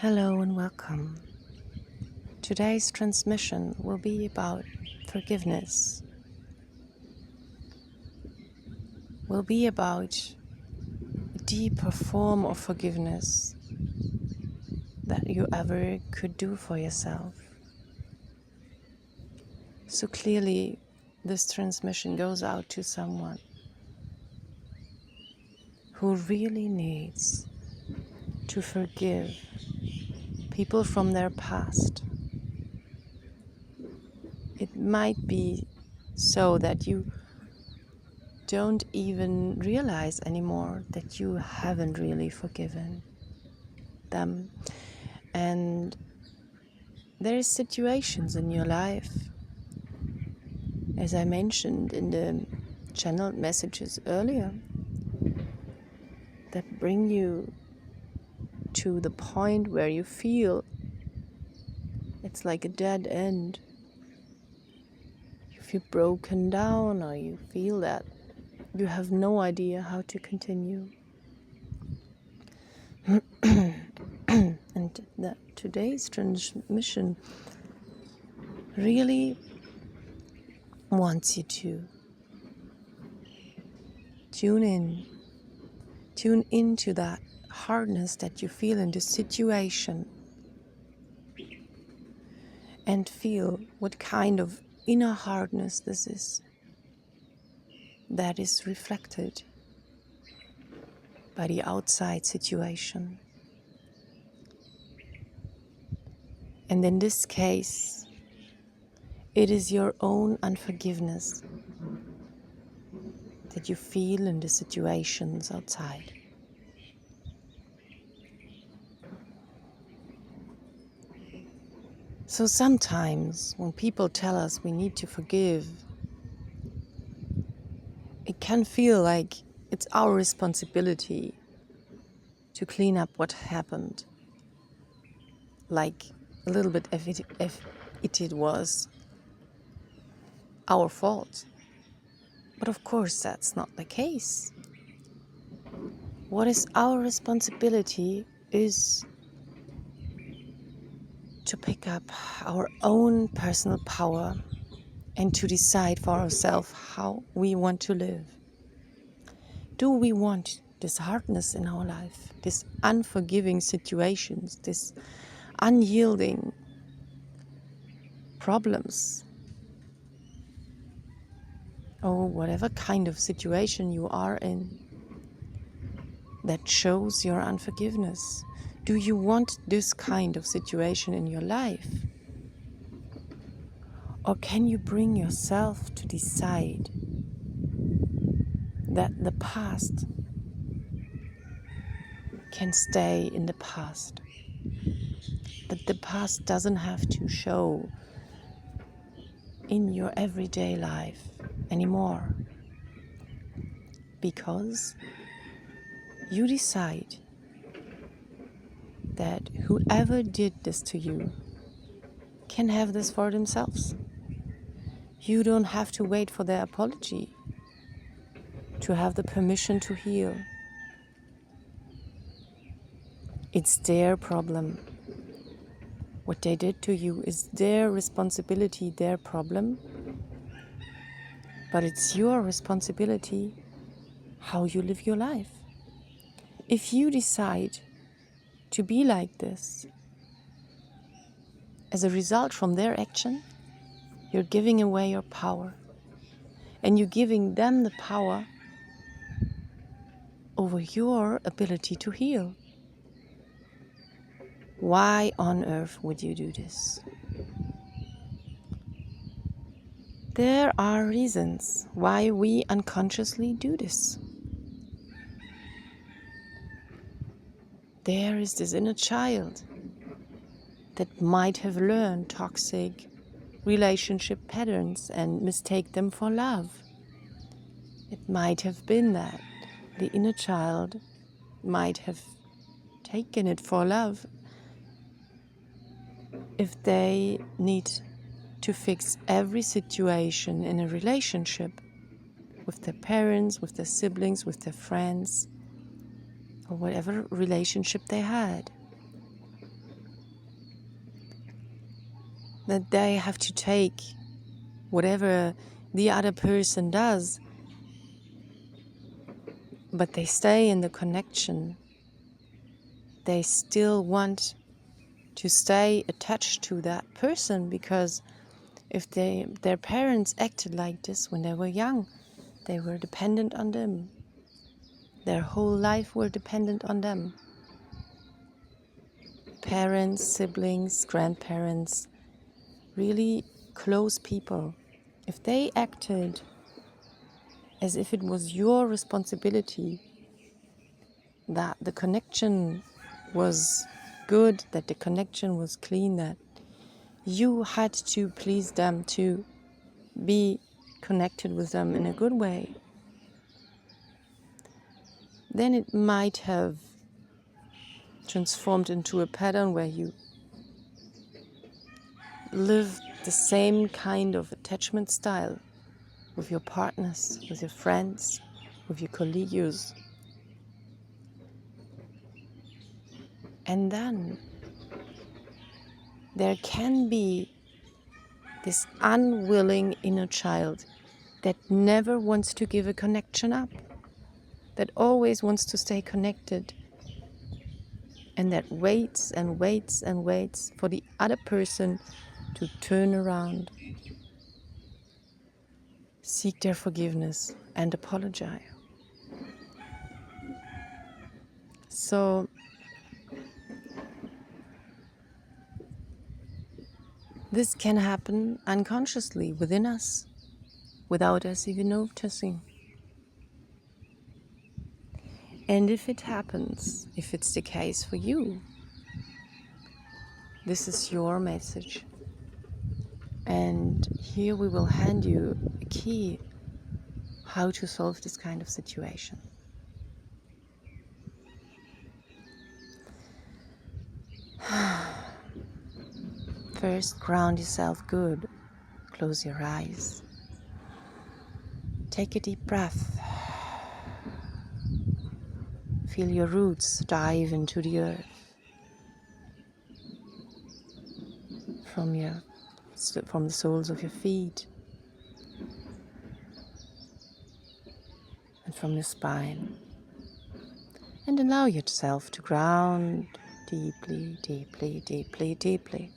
Hello and welcome. Today's transmission will be about forgiveness. Will be about a deeper form of forgiveness that you ever could do for yourself. So clearly, this transmission goes out to someone who really needs to forgive people from their past. It might be so that you don't even realize anymore that you haven't really forgiven them. And there are situations in your life, as I mentioned in the channeled messages earlier, that bring you to the point where you feel it's like a dead end. You feel broken down, or you feel that you have no idea how to continue. And today's transmission really wants you to tune into that hardness that you feel in the situation, and feel what kind of inner hardness this is that is reflected by the outside situation. And in this case, it is your own unforgiveness that you feel in the situations outside. So sometimes when people tell us we need to forgive, it can feel like it's our responsibility to clean up what happened. Like a little bit if it was our fault. But of course that's not the case. What is our responsibility is to pick up our own personal power and to decide for ourselves how we want to live. Do we want this hardness in our life, this unforgiving situations, this unyielding problems, or whatever kind of situation you are in that shows your unforgiveness? Do you want this kind of situation in your life? Or can you bring yourself to decide that the past can stay in the past? That the past doesn't have to show in your everyday life anymore? Because you decide that whoever did this to you can have this for themselves. You don't have to wait for their apology to have the permission to heal. It's their problem. What they did to you is their responsibility, their problem. But it's your responsibility how you live your life. If you decide to be like this as a result from their action, you're giving away your power. And you're giving them the power over your ability to heal. Why on earth would you do this? There are reasons why we unconsciously do this. There is this inner child that might have learned toxic relationship patterns and mistake them for love. It might have been that the inner child might have taken it for love if they need to fix every situation in a relationship with their parents, with their siblings, with their friends, or whatever relationship they had. that they have to take whatever the other person does, but they stay in the connection. They still want to stay attached to that person, because if their parents acted like this when they were young, they were dependent on them. Their whole life were dependent on them. Parents, siblings, grandparents, really close people. If they acted as if it was your responsibility, that the connection was good, that the connection was clean, that you had to please them to be connected with them in a good way, then it might have transformed into a pattern where you live the same kind of attachment style with your partners, with your friends, with your colleagues. And then there can be this unwilling inner child that never wants to give a connection up, that always wants to stay connected, and that waits and waits and waits for the other person to turn around, seek their forgiveness, and apologize. So this can happen unconsciously within us, without us even noticing. And if it happens, if it's the case for you, this is your message. And here we will hand you a key how to solve this kind of situation. First, ground yourself good. Close your eyes. Take a deep breath. Feel your roots dive into the earth. From the soles of your feet and from your spine. And allow yourself to ground deeply, deeply, deeply, deeply.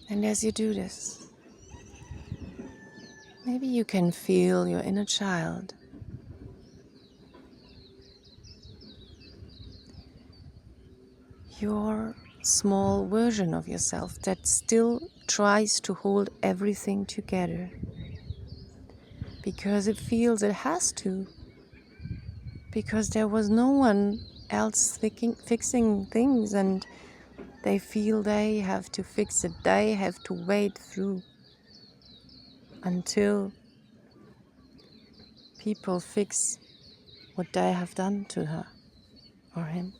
And as you do this, maybe you can feel your inner child. Your small version of yourself that still tries to hold everything together because it feels it has to, because there was no one else fixing things, and they feel they have to fix it. They have to wait through until people fix what they have done to her or him.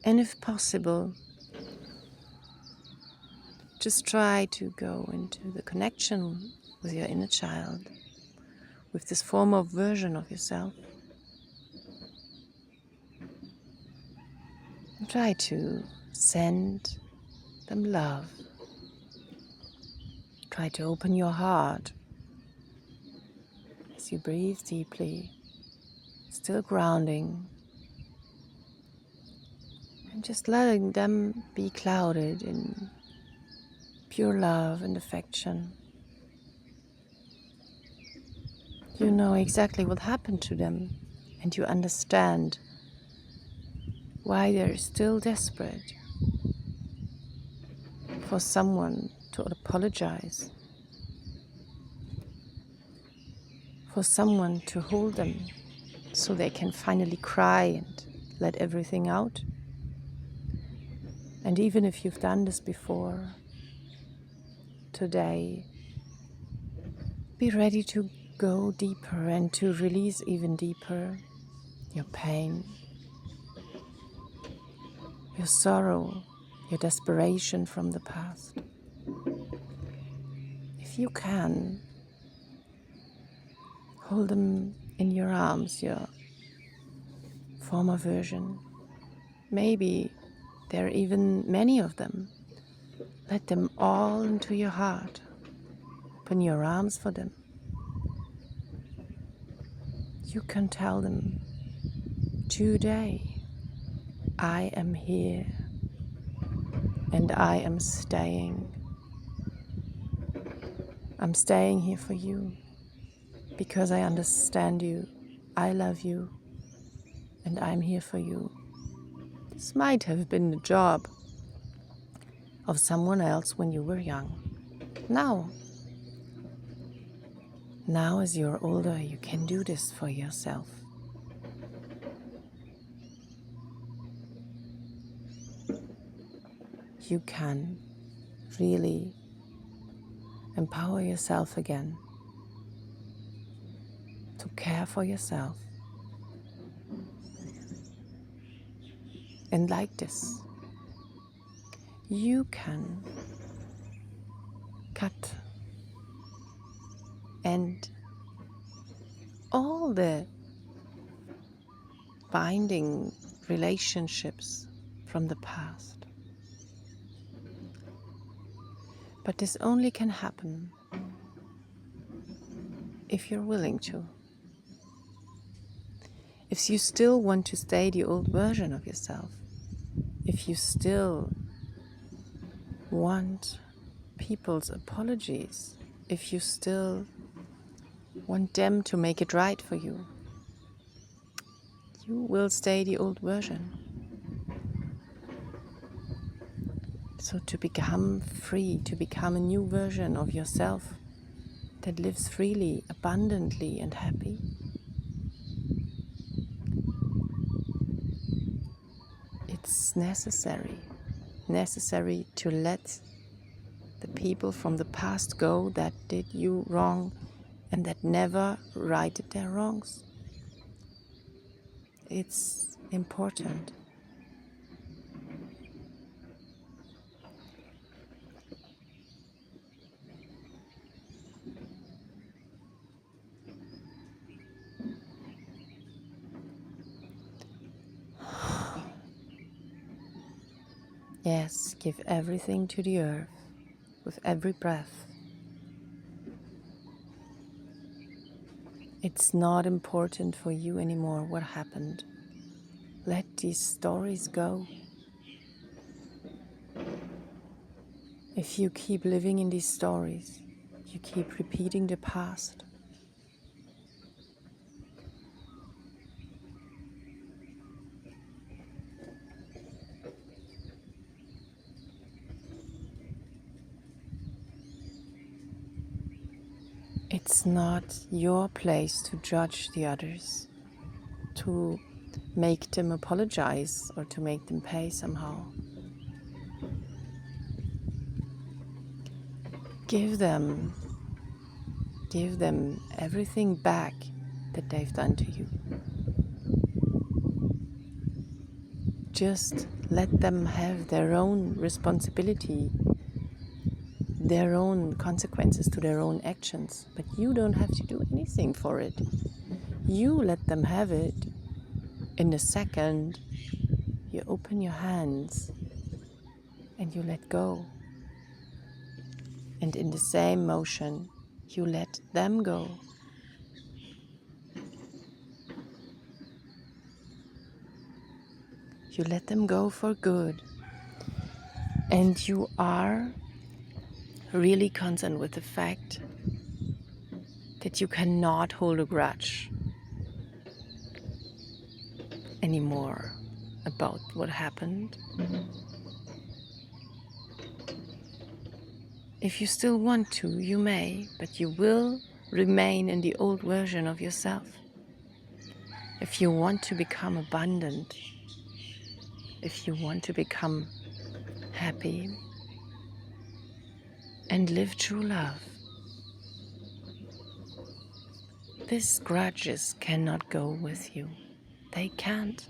And if possible, just try to go into the connection with your inner child, with this former version of yourself. And try to send them love. Try to open your heart as you breathe deeply, still grounding, and just letting them be clouded in pure love and affection. You know exactly what happened to them, and you understand why they're still desperate for someone to apologize, for someone to hold them so they can finally cry and let everything out. And even if you've done this before, today, be ready to go deeper and to release even deeper your pain, your sorrow, your desperation from the past. If you can, hold them in your arms, your former version. Maybe there are even many of them. Let them all into your heart. Open your arms for them. You can tell them, today I am here and I am staying. I'm staying here for you because I understand you. I love you and I'm here for you. This might have been the job of someone else when you were young. Now as you're older, you can do this for yourself. You can really empower yourself again to care for yourself. And like this, you can cut and all the binding relationships from the past. But this only can happen if you're willing to. If you still want to stay the old version of yourself, if you still want people's apologies, if you still want them to make it right for you, you will stay the old version. So to become free, to become a new version of yourself that lives freely, abundantly and happy, it's necessary to let the people from the past go that did you wrong and that never righted their wrongs. It's important. Yes, give everything to the earth with every breath. It's not important for you anymore what happened. Let these stories go. If you keep living in these stories, you keep repeating the past. It's not your place to judge the others, to make them apologize or to make them pay somehow. Give them everything back that they've done to you. Just let them have their own responsibility, their own consequences to their own actions, but you don't have to do anything for it. You let them have it. In a second, you open your hands and you let go. And in the same motion, you let them go. You let them go for good. And you are really concerned with the fact that you cannot hold a grudge anymore about what happened. If you still want to, you may, but you will remain in the old version of yourself. If you want to become abundant, if you want to become happy and live true love, these grudges cannot go with you. They can't.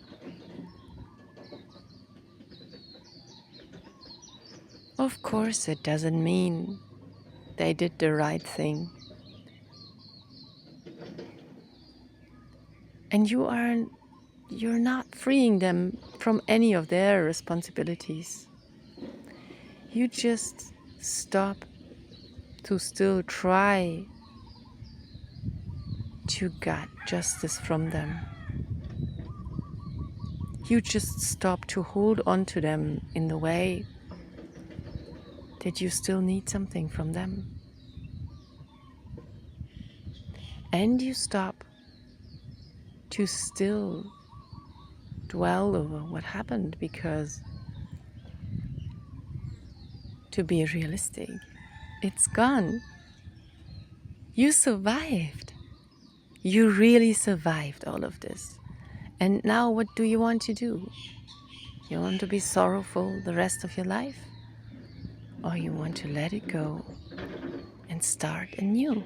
Of course, it doesn't mean they did the right thing. And you're not freeing them from any of their responsibilities. You just stop to still try to get justice from them. You just stop to hold on to them in the way that you still need something from them. And you stop to still dwell over what happened, because, to be realistic, it's gone. You survived. You really survived all of this. And now what do you want to do? You want to be sorrowful the rest of your life? Or you want to let it go and start anew?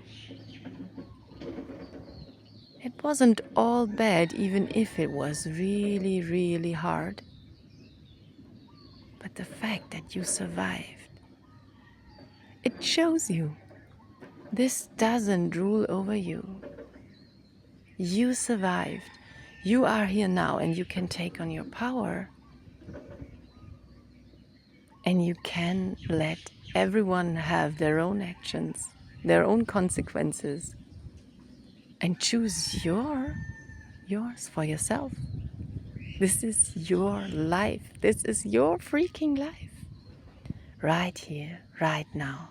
It wasn't all bad, even if it was really, really hard. But the fact that you survived, it shows you this doesn't rule over you. You survived. You are here now, and you can take on your power. And you can let everyone have their own actions, their own consequences, and choose yours for yourself. This is your life. This is your freaking life. Right here, right now.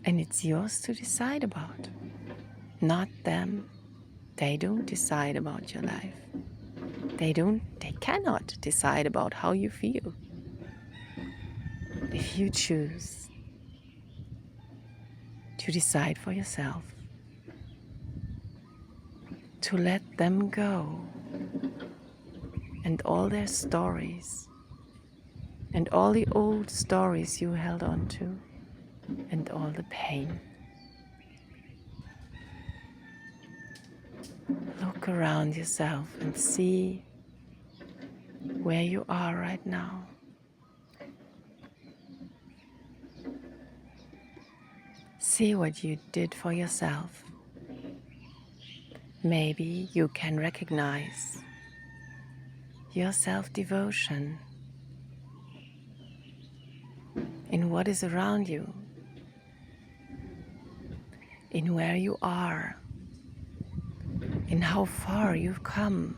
And it's yours to decide about, not them. They don't decide about your life. They cannot decide about how you feel. If you choose to decide for yourself, to let them go, and all their stories, and all the old stories you held on to, and all the pain. Look around yourself and see where you are right now. See what you did for yourself. Maybe you can recognize your self-devotion in what is around you, in where you are, in how far you've come.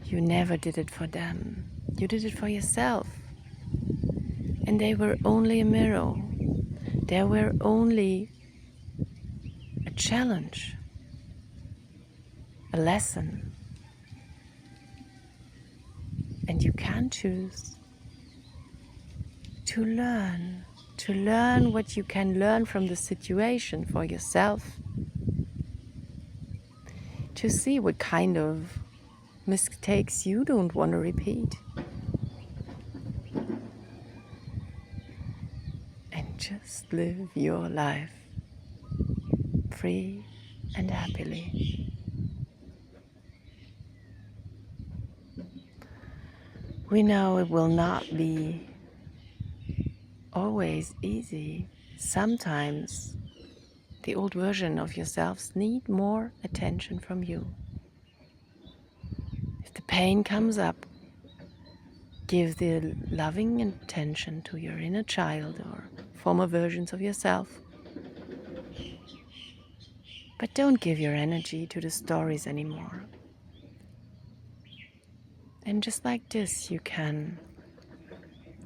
You never did it for them. You did it for yourself. And they were only a mirror. They were only a challenge, a lesson. And you can choose to learn what you can learn from the situation for yourself, to see what kind of mistakes you don't want to repeat, and just live your life free and happily. We know it will not be always easy. Sometimes the old version of yourselves need more attention from you. If the pain comes up, give the loving attention to your inner child or former versions of yourself. But don't give your energy to the stories anymore. And just like this, you can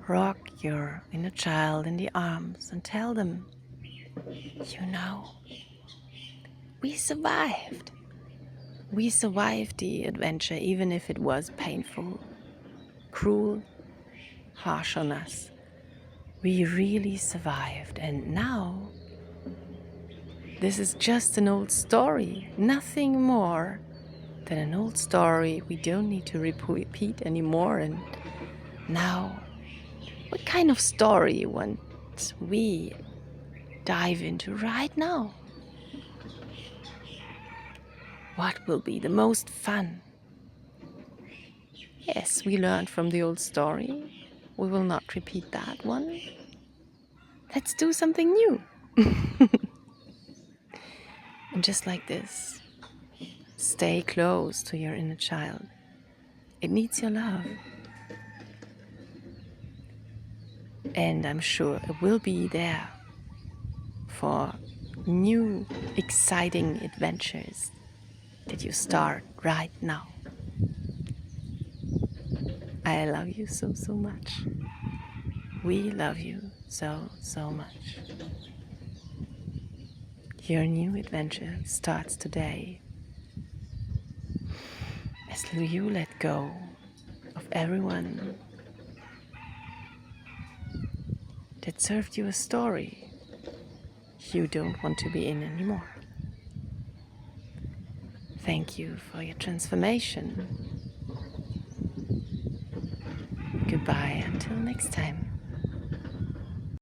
rock your inner child in the arms and tell them, you know, we survived. We survived the adventure, even if it was painful, cruel, harsh on us. We really survived, and now this is just an old story, nothing more than an old story we don't need to repeat anymore. And now, what kind of story want we dive into right now? What will be the most fun? Yes, we learned from the old story. We will not repeat that one. Let's do something new. And just like this, stay close to your inner child. It needs your love. And I'm sure it will be there for new, exciting adventures that you start right now. I love you so, so much. We love you so, so much. Your new adventure starts today as you let go of everyone that served you a story you don't want to be in anymore. Thank you for your transformation. Goodbye until next time.